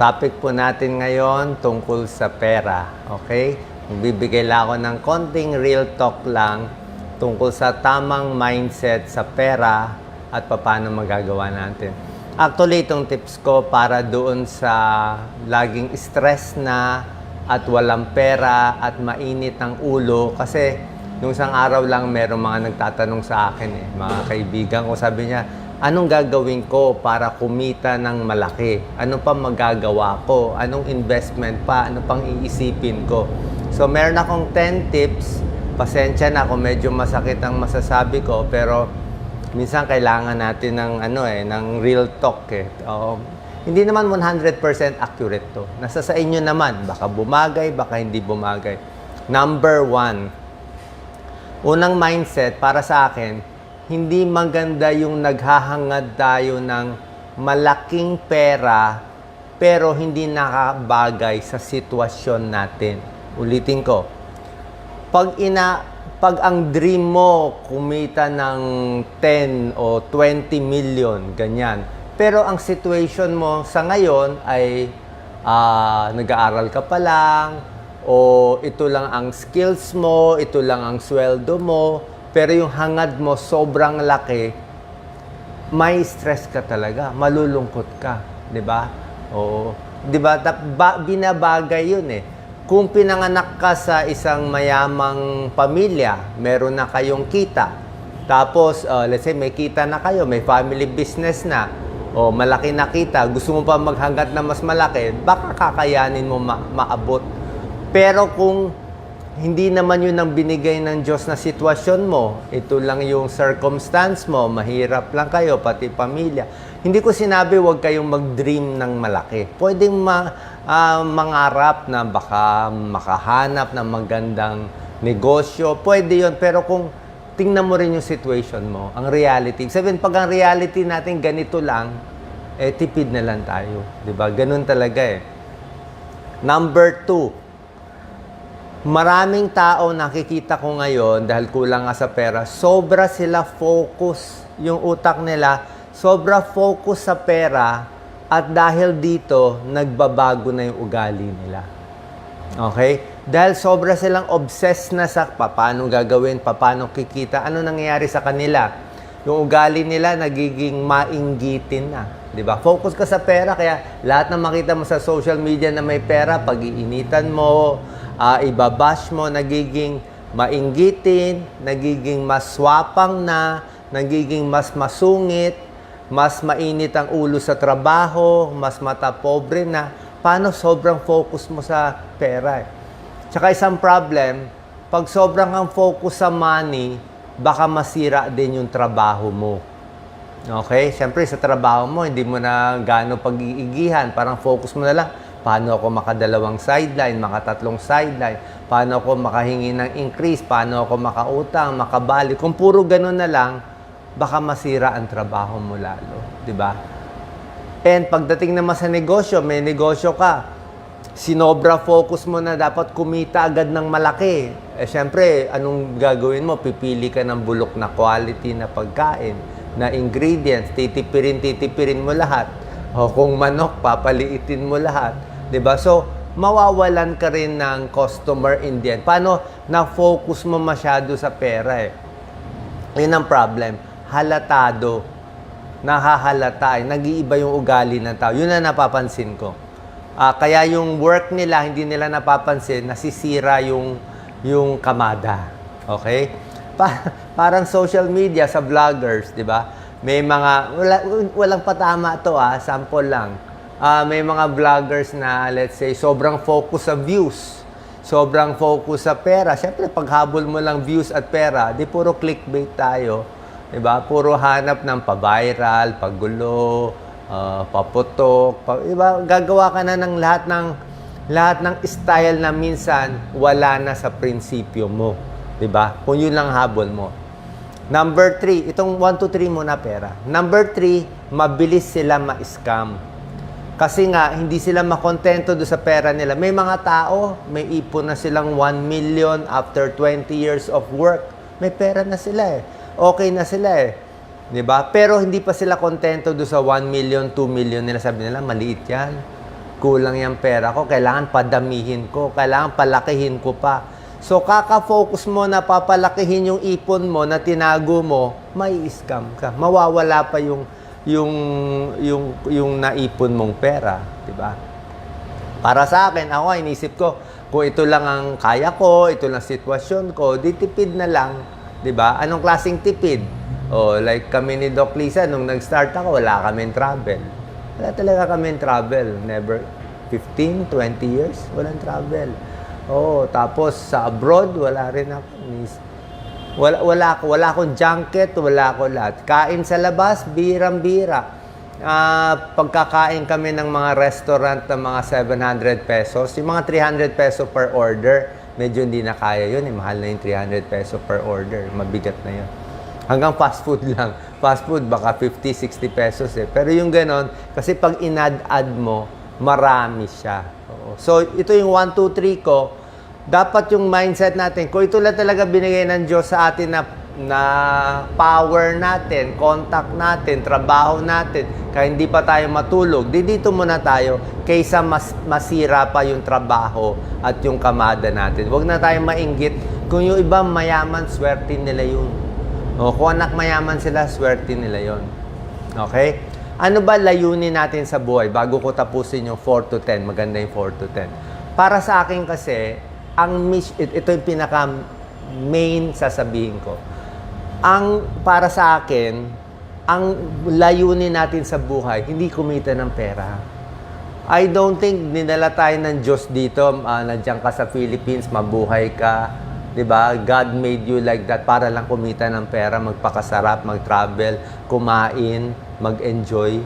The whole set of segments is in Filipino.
Topic po natin ngayon tungkol sa pera. Okay? Magbibigay lang ako ng konting real talk lang tungkol sa tamang mindset sa pera at paano magagawa natin. Actually, itong tips ko para doon sa laging stress na at walang pera at mainit ang ulo. Kasi nung isang araw lang merong mga nagtatanong sa akin, mga kaibigan ko, sabi niya, anong gagawin ko para kumita ng malaki? Ano pa magagawa ko? Anong investment pa? Ano pang iisipin ko? So, meron akong 10 tips. Pasensya na kung medyo masakit ang masasabi ko, pero minsan kailangan natin ng ng real talk hindi naman 100% accurate to. Nasa sa inyo naman, baka bumagay, baka hindi bumagay. Number 1. Unang mindset para sa akin, hindi maganda yung naghahangad tayo ng malaking pera pero hindi nakabagay sa sitwasyon natin. Ulitin ko. Pag ang dream mo kumita ng 10 o 20 million, ganyan. Pero ang situation mo sa ngayon ay nag-aaral ka pa lang, o ito lang ang skills mo, ito lang ang sweldo mo, pero yung hangad mo sobrang laki, may stress ka talaga, malulungkot ka, 'di ba? Oo, 'di ba? Binabagay 'yun eh. Kung pinanganak ka sa isang mayamang pamilya, meron na kayong kita. Tapos, let's say may kita na kayo, may family business na, o malaki na kita, gusto mo pa maghangad na mas malaki, baka kakayanin mo maabot. Pero kung hindi naman yun ang binigay ng Diyos na sitwasyon mo, ito lang yung circumstance mo, mahirap lang kayo, pati pamilya. Hindi ko sinabi huwag kayong mag-dream ng malaki. Pwedeng mangarap na baka makahanap ng magandang negosyo. Pwede yun, pero kung tingnan mo rin yung situation mo, ang reality. Sabihin, pag ang reality natin ganito lang, tipid na lang tayo. Diba? Ganun talaga eh. Number 2. Maraming tao nakikita ko ngayon dahil kulang nga sa pera, sobra sila focus yung utak nila, sobra focus sa pera at dahil dito, nagbabago na yung ugali nila. Okay? Dahil sobra silang obsessed na sa paano gagawin, paano kikita, ano nangyayari sa kanila. Yung ugali nila nagiging mainggitin na. Diba? Focus ka sa pera, kaya lahat na makita mo sa social media na may pera, pag-iinitan mo, ibabash mo, nagiging mainggitin, nagiging mas swapang na, nagiging mas masungit, mas mainit ang ulo sa trabaho, mas matapobre na. Paano sobrang focus mo sa pera? Tsaka isang problem, pag sobrang kang focus sa money, baka masira din yung trabaho mo. Okay? Siyempre, sa trabaho mo, hindi mo na gaano pag-iigihan. Parang focus mo na lang. Paano ako makadalawang sideline, makatatlong sideline? Paano ako makahingi ng increase? Paano ako makautang, makabalik? Kung puro ganun na lang, baka masira ang trabaho mo lalo. Diba? And pagdating naman sa negosyo, may negosyo ka. Sinobra focus mo na dapat kumita agad ng malaki. Siyempre, anong gagawin mo? Pipili ka ng bulok na quality na pagkain, na ingredients, titipirin mo lahat. O kung manok, papaliitin mo lahat. 'Di ba? So, mawawalan ka rin ng customer in the end. Paano? Na-focus mo masyado sa pera eh. Yun ang problem. Halatado. Nahahalata eh. Nag-iiba yung ugali ng tao. Yun na napapansin ko. Kaya yung work nila, hindi nila napapansin, nasisira yung kamada. Okay? Parang social media sa vloggers, 'di ba? May mga walang patama to sample lang. May mga vloggers na let's say sobrang focus sa views. Sobrang focus sa pera. Siyempre paghabol mo lang views at pera, di puro clickbait tayo, 'di ba? Puro hanap ng pa-viral, pagulo, paputok, diba? Gagawa ka na ng lahat ng style na minsan wala na sa prinsipyo mo, 'di ba? Kung yun lang habol mo. Number 3, itong 1 to 3 muna pera. Number 3, mabilis sila ma-scam. Kasi nga, hindi sila makontento do sa pera nila. May mga tao, may ipon na silang 1 million after 20 years of work. May pera na sila eh. Okay na sila eh. 'Di ba? Pero hindi pa sila kontento do sa 1 million, 2 million nila. Sabi nila, maliit yan. kulang yung pera ko, kailangan padamihin ko, kailangan palakihin ko pa. So, kaka-focus mo na papalakihin yung ipon mo na tinago mo, may scam ka. Mawawala pa yung naipon mong pera, di ba? Para sa akin, ako inisip ko, kung ito lang ang kaya ko, ito lang sitwasyon ko, di tipid na lang, di ba? Anong klaseng tipid? Like kami ni Doc Lisa, nung nag-start ako, wala kaming travel. Wala talaga kaming travel. Never, 15, 20 years, walang travel. Tapos sa abroad, wala rin ako. Wala akong junket, wala ako lahat. Kain sa labas, birang-bira. Pagkakain kami ng mga restaurant ng mga 700 pesos, yung mga 300 peso per order, medyo hindi na kaya yun. Mahal na yung 300 peso per order. Mabigat na yun. Hanggang fast food lang. Fast food, baka 50, 60 pesos eh. Pero yung ganon, kasi pag inad-add mo, marami siya. So, ito yung 1, 2, 3 ko. Dapat yung mindset natin, kung ito lang talaga binigay ng Diyos sa atin na power natin, contact natin, trabaho natin, kaya hindi pa tayo matulog, dito muna tayo kaysa masira pa yung trabaho at yung kamada natin. Huwag na tayo mainggit. Kung yung iba mayaman, swerte nila yun. Kung anak mayaman sila, swerte nila yun. Okay? Ano ba layunin natin sa buhay? Bago ko tapusin yung 4 to 10, maganda yung 4 to 10. Para sa akin kasi, ito yung pinaka-main sasabihin ko. Para sa akin, ang layunin natin sa buhay, hindi kumita ng pera. I don't think ninala tayo ng Diyos dito, nandiyan ka sa Philippines, mabuhay ka, diba? God made you like that para lang kumita ng pera, magpakasarap, mag-travel, kumain, mag-enjoy.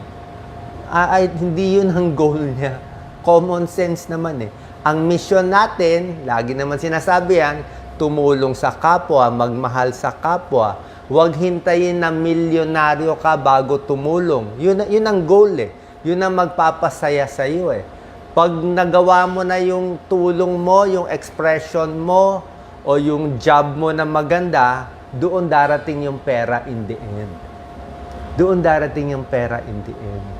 Hindi yun ang goal niya. Common sense naman eh. Ang mission natin, lagi naman sinasabi yan, tumulong sa kapwa, magmahal sa kapwa. Huwag hintayin na milyonaryo ka bago tumulong. Yun ang goal eh. Yun ang magpapasaya sa iyo eh. Pag nagawa mo na yung tulong mo, yung expression mo, o yung job mo na maganda, doon darating yung pera in the end. Doon darating yung pera in the end.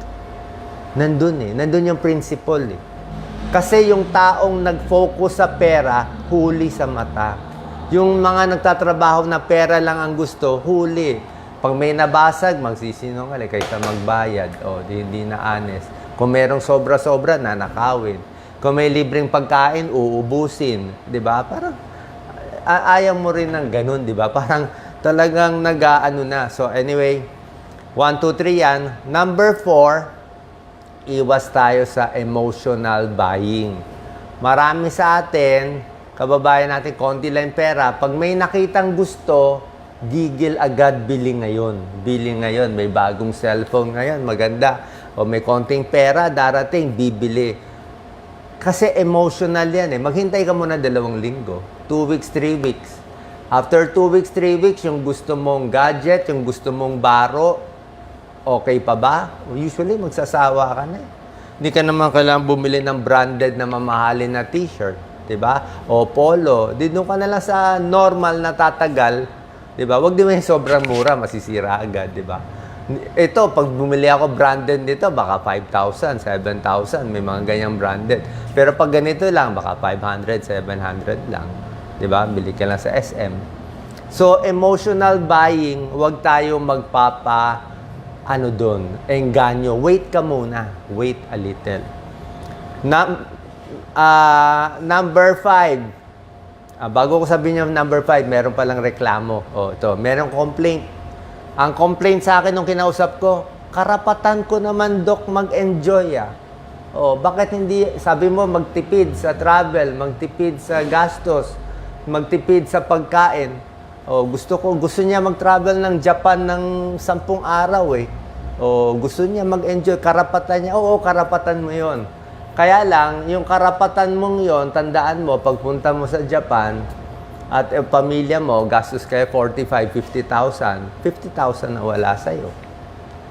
Nandun eh. Nandun yung principle eh. Kasi yung taong nag-focus sa pera, huli sa mata. Yung mga nagtatrabaho na pera lang ang gusto, huli. Pag may nabasag, magsisinungaling kaysa magbayad. Hindi na honest. Kung merong sobra-sobra, nanakawin. Kung may libreng pagkain, uubusin. Diba? Parang ayaw mo rin ng ganun, diba? Parang talagang nag-aano na. So anyway, 1, 2, 3 yan. Number 4, iwas tayo sa emotional buying. Marami sa atin, kababayan natin, konti lang pera. Pag may nakitang gusto, gigil agad, bili ngayon. Bili ngayon, may bagong cellphone ngayon, maganda. O may konting pera, darating, bibili. Kasi emotional yan eh. Maghintay ka muna 2 linggo. 2 weeks, 3 weeks. After 2 weeks, 3 weeks, yung gusto mong gadget, yung gusto mong baro, okay pa ba? Usually, magsasawa ka na eh. Hindi ka naman kailangan bumili ng branded na mamahalin na t-shirt. Diba? O polo. Doon ka na lang sa normal na tatagal. Diba? Huwag din yung sobrang mura, masisira agad. Diba? Ito, pag bumili ako branded nito, baka 5,000, 7,000. May mga ganyang branded. Pero pag ganito lang, baka 500, 700 lang. Diba? Bili ka lang sa SM. So, emotional buying, huwag tayo engganyo. Wait ka muna. Wait a little. Number 5. Bago ko sabihin yung number 5, meron palang reklamo. Ito, merong complaint. Ang complaint sa akin nung kinausap ko, karapatan ko naman, Doc, mag-enjoy bakit hindi, sabi mo, magtipid sa travel, magtipid sa gastos, magtipid sa pagkain. Gusto niya mag-travel ng Japan ng 10 araw eh. Gusto niya mag-enjoy, karapatan niya. Karapatan mo yon. Kaya lang, yung karapatan mong yon, tandaan mo, pagpunta mo sa Japan, at pamilya mo, gastos kayo 45,000, 50,000 na wala sa'yo.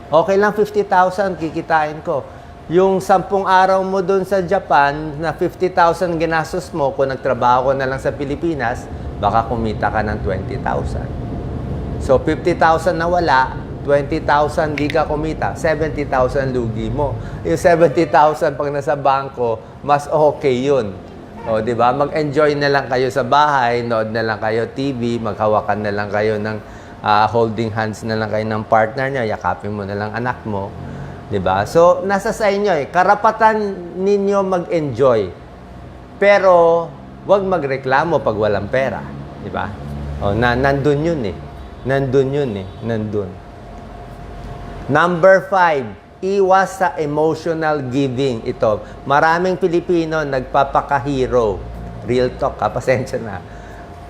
Okay lang 50,000, kikitain ko. Yung 10 araw mo doon sa Japan, na 50,000 ginastos mo, kung nagtrabaho ko na lang sa Pilipinas, baka kumita ka ng 20,000. So, 50,000 na wala, 20,000 di ka kumita, 70,000 lugi mo. Yung 70,000 pag nasa bangko, mas okay yun. O, di ba? Mag-enjoy na lang kayo sa bahay, nood na lang kayo TV, maghawakan na lang kayo ng holding hands na lang kayo ng partner niya, yakapin mo na lang anak mo. Di ba? So, nasa sa inyo eh. Karapatan ninyo mag-enjoy. Pero, huwag magreklamo pag walang pera. Di ba? O, nandun yun eh. Nandun yun eh. Nandun. Number 5, iwas sa emotional giving. Ito, maraming Pilipino nagpapaka-hero. Real talk, pasensya na.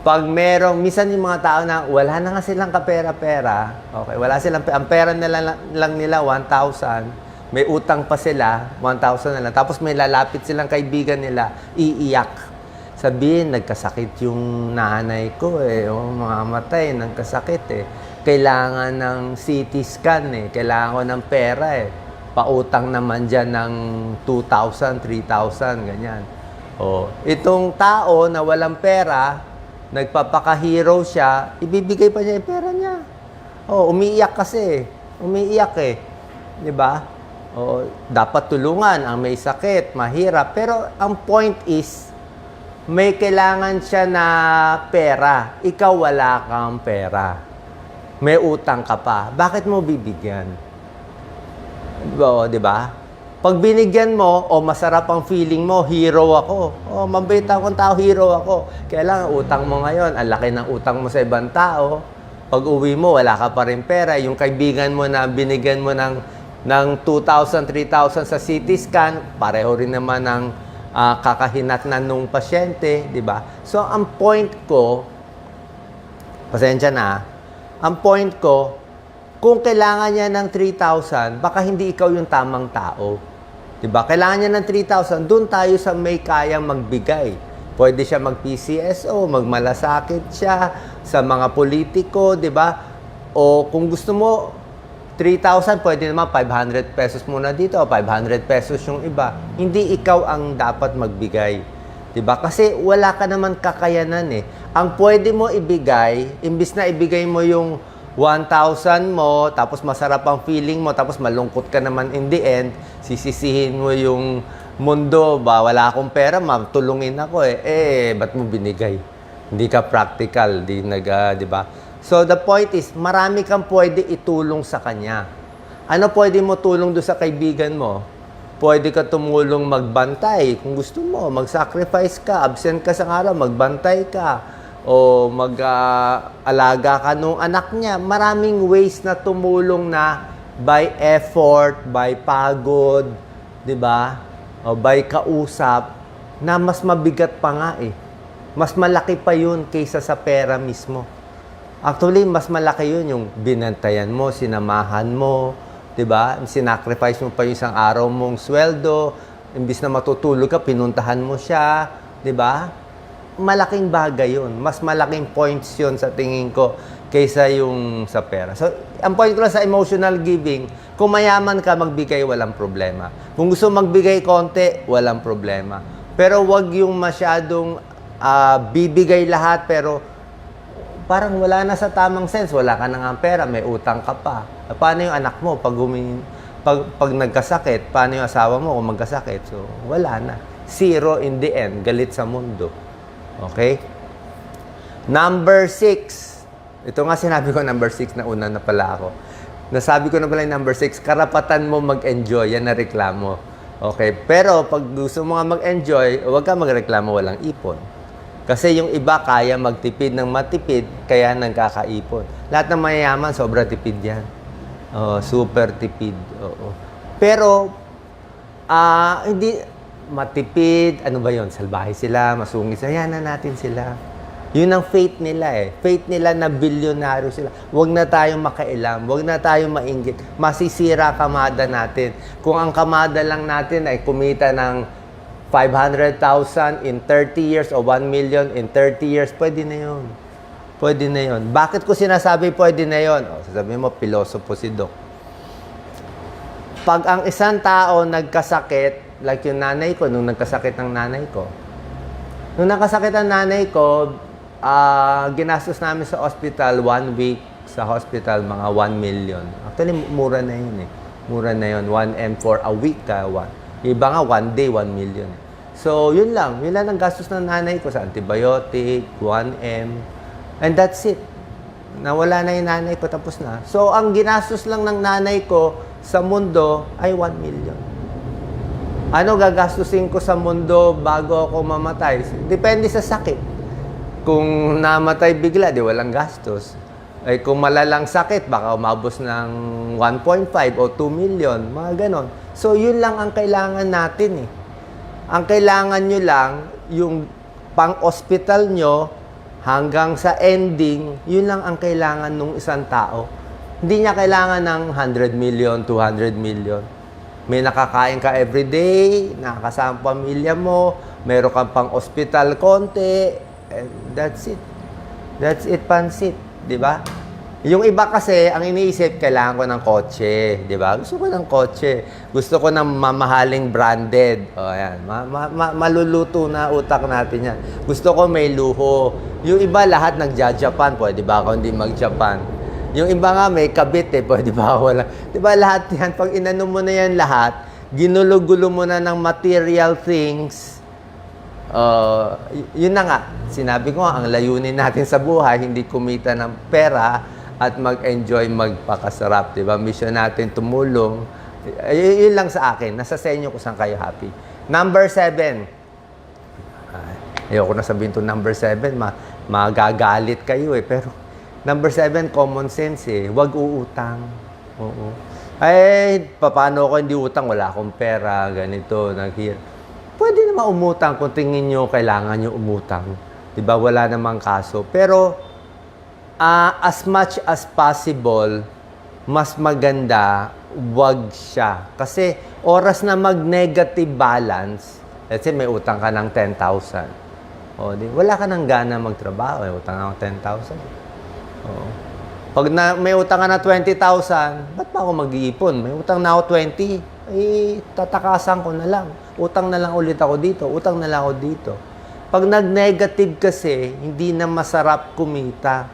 Pag merong, minsan yung mga tao na wala na nga silang kapera-pera, okay, wala silang, ang pera nila lang nila 1,000, may utang pa sila, 1,000 na lang, tapos may lalapit silang kaibigan nila, iiyak. Sabihin, nagkasakit yung nanay ko eh, o mamamatay, nagkasakit eh. Kailangan ng CT scan eh, kailangan ko ng pera eh. Pautang naman dyan ng 2,000, 3,000, ganyan. O, itong tao na walang pera, nagpapaka-hero siya, ibibigay pa niya yung pera niya. O, umiiyak kasi. Umiiyak eh. Di ba? O, dapat tulungan ang may sakit, mahirap. Pero ang point is, may kailangan siya na pera. Ikaw wala kang pera. May utang ka pa. Bakit mo bibigyan? O, di ba? Pag binigyan mo, o masarap ang feeling mo, hero ako. O, mabait akong tao, hero ako. Kailangan utang mo ngayon, ang laki ng utang mo sa ibang tao. Pag uwi mo, wala ka pa rin pera. Yung kaibigan mo na binigyan mo ng 2,000, 3,000 sa CT scan, pareho rin naman ng kakahinatnan nung pasyente, di ba? So, ang point ko, pasensya na, ang point ko, kung kailangan niya ng 3,000, baka hindi ikaw yung tamang tao. Diba? Kailangan niya ng 3,000, doon tayo sa may kayang magbigay. Pwede siya mag-PCSO, magmalasakit siya sa mga politiko, diba? O kung gusto mo, 3,000, pwede naman 500 pesos muna dito, 500 pesos yung iba. Hindi ikaw ang dapat magbigay. Diba? Kasi wala ka naman kakayanan eh. Ang pwede mo ibigay, imbis na ibigay mo yung 1,000 mo, tapos masarap ang feeling mo, tapos malungkot ka naman in the end, sisisihin mo yung mundo, ba, wala akong pera, ma'am, tulungin ako eh. Ba't mo binigay? Hindi ka practical, di ba? So, the point is, marami kang pwede itulong sa kanya. Ano pwede mo tulong doon sa kaibigan mo? Pwede ka tumulong magbantay. Kung gusto mo, mag-sacrifice ka, absent ka sa araw, magbantay ka. O mag-alaga ka nung anak niya. Maraming ways na tumulong na by effort, by pagod, di ba? O by kausap, na mas mabigat pa nga eh. Mas malaki pa yun kaysa sa pera mismo. Actually, mas malaki yun yung binantayan mo, sinamahan mo, di ba? Sinacrifice mo pa yung isang araw mong sweldo, imbis na matutulog ka, pinuntahan mo siya, di ba? Malaking bagay yun. Mas malaking points yun sa tingin ko kaysa yung sa pera. So, ang point ko lang sa emotional giving, kung mayaman ka, magbigay, walang problema. Kung gusto magbigay konti, walang problema. Pero wag yung masyadong bibigay lahat, pero parang wala na sa tamang sense. Wala ka na nga pera, may utang ka pa. Paano yung anak mo pag nagkasakit? Paano yung asawa mo kung magkasakit? So, wala na. Zero in the end. Galit sa mundo. Okay? Number 6. Ito nga sinabi ko number 6 na una na pala ako. Nasabi ko na pala yung number 6, karapatan mo mag-enjoy. Yan na reklamo. Okay? Pero pag gusto mo nga mag-enjoy, huwag ka magreklamo walang ipon. Kasi yung iba kaya magtipid ng matipid, kaya nagkakaipon. Lahat ng mayayaman, sobra tipid yan. Super tipid. Oo. Pero, hindi matipid, ano ba yon? Salbahe sila, masungit sila, yan na natin sila. Yun ang faith nila eh. Faith nila na bilyonaryo sila. Huwag na tayong makailam, huwag na tayong mainggit. Masisira kamada natin. Kung ang kamada lang natin ay kumita ng 500,000 in 30 years o 1 million in 30 years, pwede na yun. Pwede na yun. Bakit ko sinasabi pwede na yun? Sasabihin mo, pilosopo si Doc. Pag ang isang tao nagkasakit, like yung nanay ko, nung nagkasakit ng nanay ko. Nung nagkasakit ang nanay ko, ginastos namin sa hospital 1 week, sa hospital, mga 1 million. Actually, mura na yun eh. Mura na yun. 1M for a week. Iba nga, 1 day, 1 million. So, yun lang. Yun lang ang gastos ng nanay ko sa antibiotic, 1M. And that's it. Nawala na yung nanay ko, tapos na. So, ang ginastos lang ng nanay ko sa mundo ay 1 million. Ano gagastusin ko sa mundo bago ako mamatay? Depende sa sakit. Kung namatay bigla, di walang gastos. Ay kung malalang sakit, baka umabos ng 1.5 o 2 million, mga ganon. So, yun lang ang kailangan natin eh. Ang kailangan nyo lang, yung pang-hospital nyo, hanggang sa ending, yun lang ang kailangan ng isang tao. Hindi niya kailangan ng 100 million, 200 million. May nakakain ka everyday, nakakasama pamilya mo, meron kang pang-hospital konti, and that's it. That's it, pansit. Di ba? Yung iba kasi, ang iniisip, kailangan ko ng kotse. Di ba? Gusto ko ng kotse. Gusto ko ng mamahaling branded. O, yan. Maluluto na utak natin yan. Gusto ko may luho. Yung iba, lahat nagja-Japan. Pwede ba ako hindi mag-Japan? Yung iba nga, may kabit eh. Pwede ba ako wala? Di ba lahat yan? Pag inano mo na yan lahat, ginulo-gulo mo na ng material things, yun na nga, sinabi ko, ang layunin natin sa buhay, hindi kumita ng pera at mag-enjoy, magpakasarap. Diba? Mission natin tumulong. Yun lang sa akin. Nasa sa inyo kung saan kayo happy. Number 7. Ayoko na sabihin to number 7. Magagalit kayo eh. Pero number 7, common sense eh. Huwag uutang. Oo. Ay, paano ako hindi utang? Wala akong pera, ganito, naghihirap. Pwede naman umutang kung tingin nyo kailangan nyo umutang. Diba? Wala namang kaso. Pero, as much as possible, mas maganda, wag siya. Kasi, oras na mag-negative balance, let's say may utang ka ng 10,000. O, wala ka ng gana magtrabaho. May utang ka ng 10,000. O. Pag may utang ka na 20,000, ba't pa ako mag-iipon? May utang na ako 20, tatakasan ko na lang. Utang na lang ulit ako dito. Utang na lang ako dito. Pag nag-negative kasi, hindi na masarap kumita.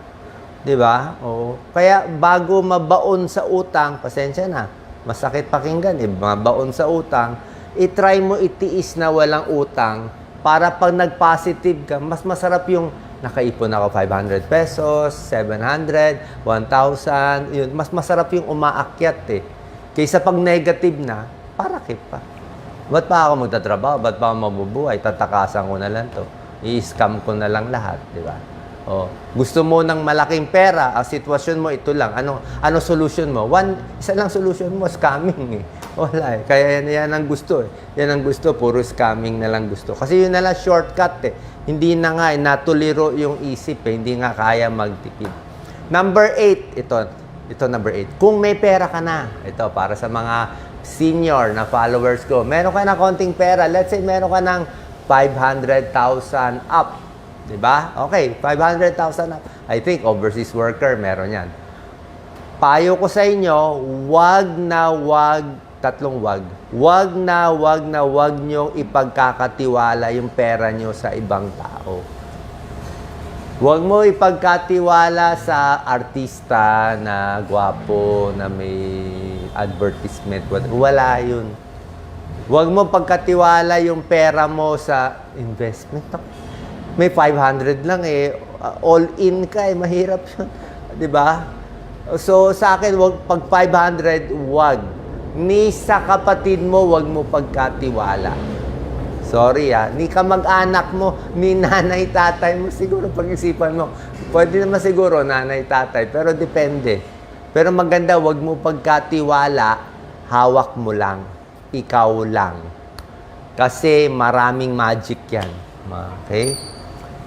Di ba? Oo. Kaya bago mabaon sa utang, pasensya na, masakit pakinggan eh, mabaon sa utang, itry mo itiis na walang utang para pag nag-positive ka, mas masarap yung nakaipon ako 500 pesos, 700, 1,000, yun. Mas masarap yung umaakyat eh. Kaysa pag negative na, para pa. Ba't pa ako magtatrabaho? Ba't pa ako mabubuhay? Tatakasan ko na lang to. I-scam ko na lang lahat, di ba? O, gusto mo ng malaking pera, ang sitwasyon mo ito lang. Ano solution mo? Isa lang solution mo, scamming eh. Wala eh. Kaya yan ang gusto eh. Yan ang gusto, puro scamming na lang gusto. Kasi yun na lang shortcut eh. Hindi na nga, natuliro yung isip eh. Hindi nga kaya magtipid. Number 8, ito number 8. Kung may pera ka na, ito para sa mga senior na followers ko, meron ka na konting pera, let's say meron ka ng 500,000 up. Diba? Okay, 500,000 up. I think overseas worker, meron yan. Payo ko sa inyo, tatlong wag. Wag niyong ipagkakatiwala yung pera nyo sa ibang tao. Huwag mo ipagkatiwala sa artista na gwapo, na may advertisement. Wala yun. Huwag mo pagkatiwala yung pera mo sa investment. May 500 lang eh. All in ka eh. Mahirap yun. Diba? So, sa akin, pag 500, wag. Ni sa kapatid mo, wag mo pagkatiwala. Sorry ni kamag-anak mo, ni nanay, tatay mo, siguro pag-isipan mo. Pwede naman siguro nanay, tatay, pero depende. Pero maganda, wag mo pagkatiwala, hawak mo lang. Ikaw lang. Kasi maraming magic yan. Okay?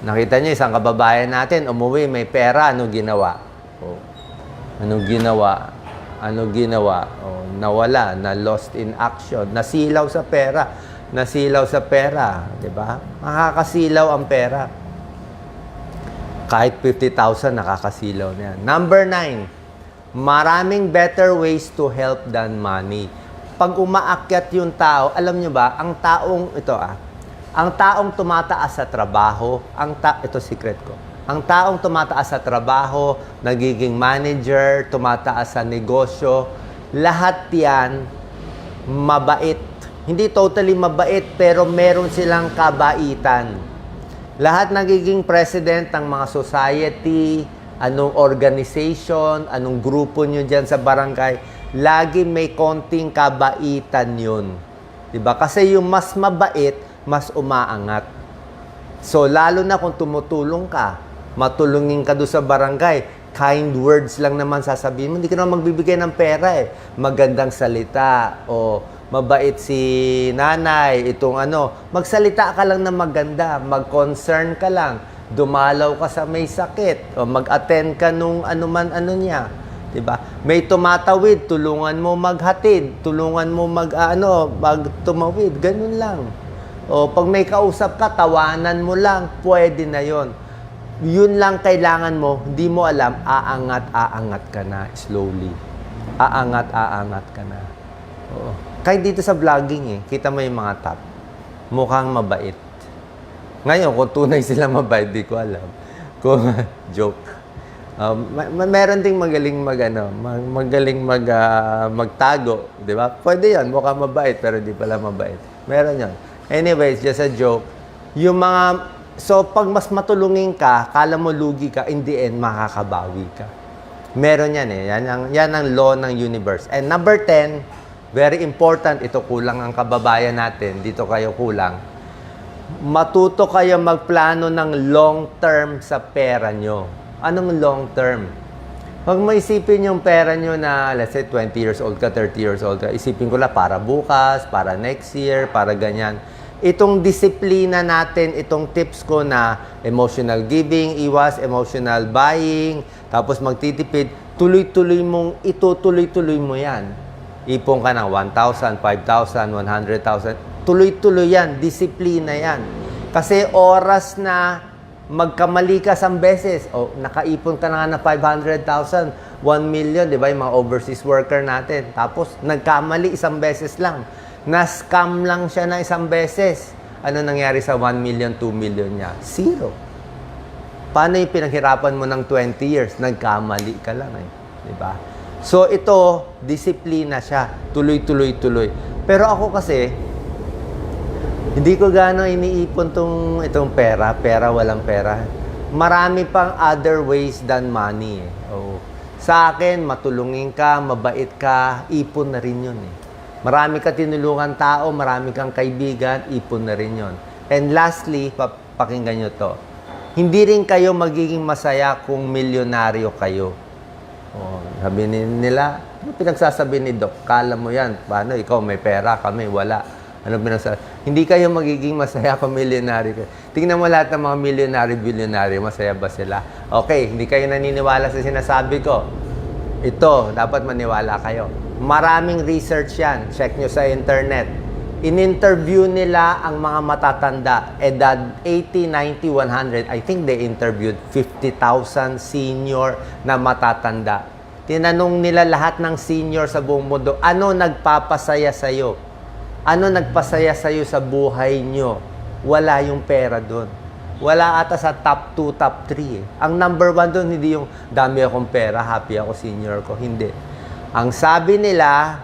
Nakita niyo, isang kababayan natin, umuwi, may pera, ano ginawa? Oh. Ano ginawa? Oh, nawala, na-lost in action, nasilaw sa pera. Nasilaw sa pera, di ba? Makakasilaw ang pera. Kahit 50,000, nakakasilaw na yan. Number 9, maraming better ways to help than money. Pag umaakyat yung tao, alam nyo ba, ang taong, ang taong tumataas sa trabaho, ito secret ko, Ang taong tumataas sa trabaho, nagiging manager, tumataas sa negosyo, lahat yan mabait. Hindi totally mabait, pero meron silang kabaitan. Lahat nagiging president ng mga society, anong organization, anong grupo nyo dyan sa barangay, lagi may konting kabaitan yun. Diba? Kasi yung mas mabait, mas umaangat. So, lalo na kung tumutulong ka, matulungin ka doon sa barangay, kind words lang naman sasabihin mo, hindi ka naman magbibigay ng pera eh. Magandang salita, o mabait si nanay, itong magsalita ka lang na maganda, mag-concern ka lang, dumalaw ka sa may sakit, o mag-attend ka nung niya. Diba? May tumatawid, tulungan mo maghatid, tulungan mo magtumawid, ganun lang. O pag may kausap ka, tawanan mo lang, pwede na yon. Yun lang kailangan mo, hindi mo alam, aangat ka na slowly. Aangat ka na. Oo. Kahit dito sa vlogging kita mo yung mga top. Mukhang mabait. Ngayon, kung tunay silang mabait, di ko alam. Kung joke. Meron ding magaling magtago, di ba? Pwede yan, mukhang mabait, pero di pala mabait. Meron yan. Anyways, just a joke. So, pag mas matulungin ka, kala mo lugi ka, in the end, makakabawi ka. Meron yan eh. Yan ang law ng universe. And number 10, very important, ito kulang ang kababayan natin, dito kayo kulang. Matuto kayo magplano ng long term sa pera nyo. Anong long term? Huwag mo isipin yung pera nyo na, let's say, 20 years old ka, 30 years old ka. Isipin ko lang para bukas, para next year, para ganyan. Itong disiplina natin, itong tips ko na emotional giving, iwas emotional buying, tapos magtitipid, tuloy-tuloy mo yan. Ipon ka ng 1,000, 5,000, 100,000. Tuloy-tuloy yan. Disiplina yan. Kasi oras na magkamali ka isang beses, nakaipon ka na nga ng 500,000, 1 million, di ba? Yung mga overseas worker natin. Tapos, nagkamali isang beses lang. Na-scam lang siya na isang beses. Ano nangyari sa 1 million, 2 million niya? Zero. Paano yung pinaghirapan mo ng 20 years? Nagkamali ka lang eh. Di ba? So, ito, disiplina siya. Tuloy. Pero ako kasi, hindi ko gano'ng iniipon itong pera. Walang pera. Marami pang other ways than money. Sa akin, matulungin ka, mabait ka, ipon na rin yun eh. Marami ka tinulungan tao, marami kang kaibigan, ipon na rin yun. And lastly, pakinggan nyo to. Hindi rin kayo magiging masaya kung milyonaryo kayo. Sabi nila, ano pinagsasabi ni Doc? Kala mo yan. Paano? Ikaw may pera, kami wala. Ano pinagsasabi? Hindi kayo magiging masaya kung milyonaryo kayo. Tingnan mo lahat ng mga milyonaryo, bilyonaryo, masaya ba sila? Okay, hindi kayo naniniwala sa sinasabi ko. Ito, dapat maniwala kayo. Maraming research yan. Check nyo sa internet. In-interview nila ang mga matatanda, edad 80, 90, 100. I think they interviewed 50,000 senior na matatanda. Tinanong nila lahat ng senior sa buong mundo, ano nagpapasaya sa'yo? Ano nagpasaya sa'yo sa buhay nyo? Wala yung pera doon. Wala ata sa top 2, top 3 eh. Ang number 1 doon, hindi yung dami akong pera, happy ako, senior ko. Hindi. Ang sabi nila,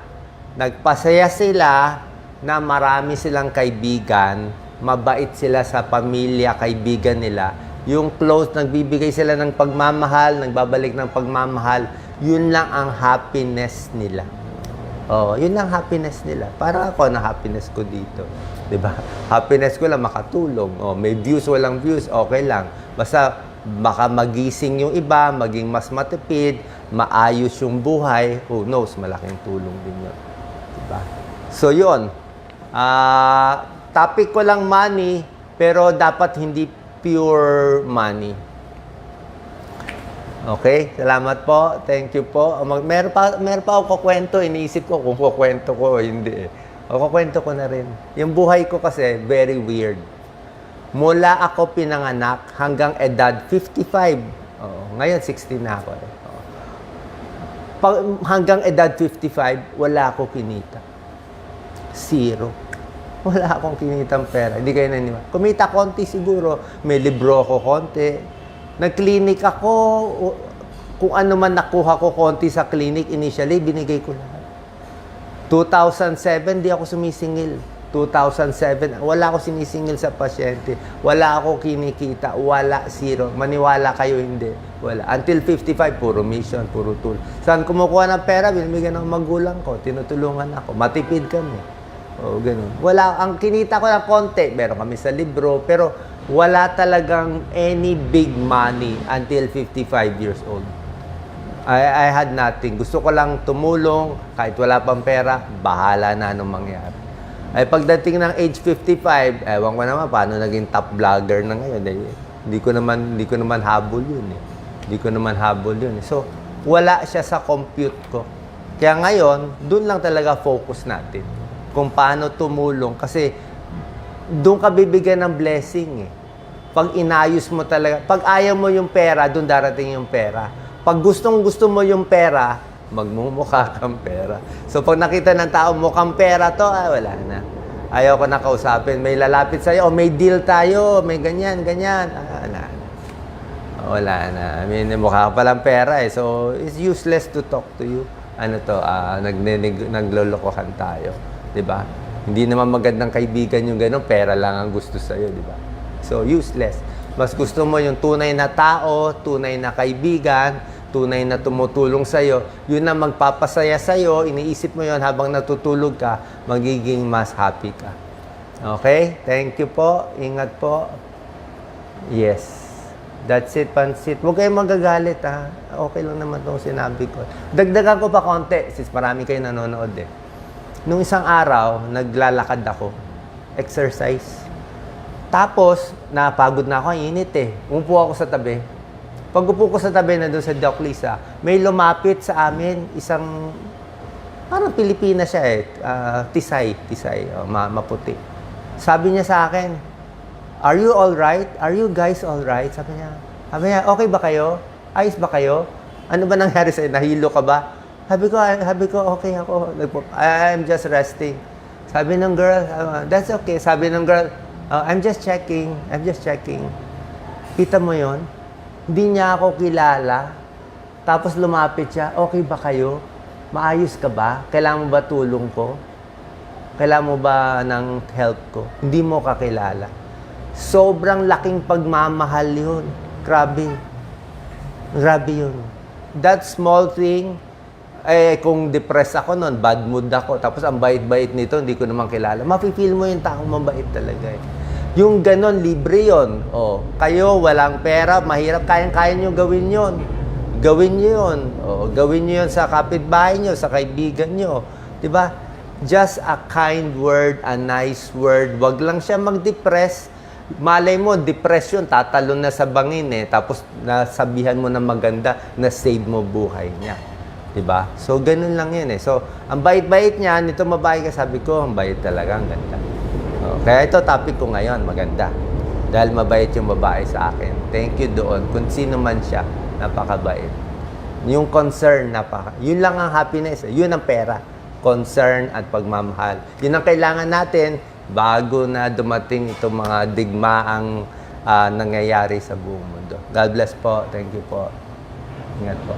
nagpasaya sila na marami silang kaibigan, mabait sila sa pamilya, kaibigan nila. Yung close, nagbibigay sila ng pagmamahal, nagbabalik ng pagmamahal, yun lang ang happiness nila. Yun ang happiness nila. Para ako na happiness ko dito. 'Di ba? Happiness ko lang makatulong. May views, walang views, okay lang. Basta baka magising yung iba, maging mas matipid, maayos yung buhay, who knows, malaking tulong din yun. 'Di ba? So, yun. Topic ko lang money, pero dapat hindi pure money. Okay? Salamat po. Thank you po. Meron pa ako kukwento. Iniisip ko kung kukwento ko o hindi. Kukwento ko na rin. Yung buhay ko kasi, very weird. Mula ako pinanganak hanggang edad 55. Ngayon, 60 na ako. Hanggang edad 55, wala ako kinita. Zero. Wala akong kinitang pera. Hindi kayo naniwala. Kumita konti siguro. May libro ako konti. Nag-clinic ako, kung ano man nakuha ko konti sa clinic, initially, binigay ko lahat. 2007, di ako sumisingil. 2007, wala ako sinisingil sa pasyente. Wala ako kinikita. Wala, zero. Maniwala kayo, hindi. Wala. Until 55, puro mission, puro tool. Saan kumukuha ng pera? Binibigyan ng magulang ko. Tinutulungan ako. Matipid kami. O, ganun. Wala. Ang kinita ko ng konti, meron kami sa libro, pero wala talagang any big money until 55 years old. I had nothing. Gusto ko lang tumulong, kahit wala pang pera, bahala na anong mangyari. Ay pagdating ng age 55, ewan ko naman paano naging top vlogger na ngayon. Hindi ko naman habol yun eh. Hindi ko naman habol yun eh. So, wala siya sa compute ko. Kaya ngayon, doon lang talaga focus natin. Kung paano tumulong. Kasi, doon ka bibigyan ng blessing eh. Pag inayos mo talaga, pag ayaw mo yung pera, doon darating yung pera. Pag gustong-gusto mo yung pera, magmumukha kang pera. So, pag nakita ng tao, mukhang pera to, wala na. Ayaw ko na kausapin. May lalapit sa'yo, may deal tayo, may ganyan, ganyan. Wala na. I mean, mukha ka palang pera eh. So, it's useless to talk to you. Naglolokohan tayo. Diba? Hindi naman magandang kaibigan yung gano'n, pera lang ang gusto sa'yo, diba? So, useless. Mas gusto mo yung tunay na tao, tunay na kaibigan, tunay na tumutulong sa'yo, yun na magpapasaya sa'yo, iniisip mo yun habang natutulog ka, magiging mas happy ka. Okay? Thank you po. Ingat po. Yes. That's it, Pansit. Huwag kayong magagalit, ha? Okay lang naman itong sinabi ko. Dagdagan ko pa konti, since marami kayo nanonood eh. Nung isang araw, naglalakad ako. Exercise. Tapos, napagod na ako, init eh. Umupo ako sa tabi. Pag upo ko sa tabi na doon sa Doc Lisa, may lumapit sa amin, isang, parang Pilipina siya eh, Tisay, maputi. Sabi niya sa akin, "Are you all right? Are you guys all right?" Sabi niya, "Okay ba kayo? Ayos ba kayo? Ano ba nangyari sa'yo? Nahilo ka ba?" Sabi ko, "Okay ako. I'm just resting." Sabi ng girl, "That's okay." Sabi ng girl, I'm just checking. Kita mo yon? Hindi niya ako kilala. Tapos lumapit siya, "Okay ba kayo? Maayos ka ba? Kailangan mo ba tulong ko? Kailangan mo ba ng help ko?" Hindi mo kakilala. Sobrang laking pagmamahal yun. Grabe. Grabe yun. That small thing, kung depressed ako noon, bad mood ako, tapos ang bait-bait nito, hindi ko naman kilala. Mafe-feel mo yung taong mabait talaga eh. Yung ganon, libre yun. Kayo, walang pera, mahirap, kayang-kaya nyo gawin yun. Gawin nyo yun. Gawin nyo yun sa kapitbahay nyo, sa kaibigan nyo. Diba? Just a kind word, a nice word. Wag lang siya mag-depress. Malay mo, depression, tatalon na sa bangin eh. Tapos nasabihan mo na maganda na save mo buhay niya. Diba? So, ganun lang yun eh. So, ang bait-bait niya, nito mabahay ka, sabi ko, ang bait talaga, ang ganda. Kaya ito, topic ko ngayon, maganda. Dahil mabait yung babae sa akin. Thank you doon. Kung sino man siya, napakabait. Yung concern, yun lang ang happiness. Yun ang pera. Concern at pagmamahal. Yun ang kailangan natin bago na dumating itong mga digmaang nangyayari sa buong mundo. God bless po. Thank you po. Ingat po.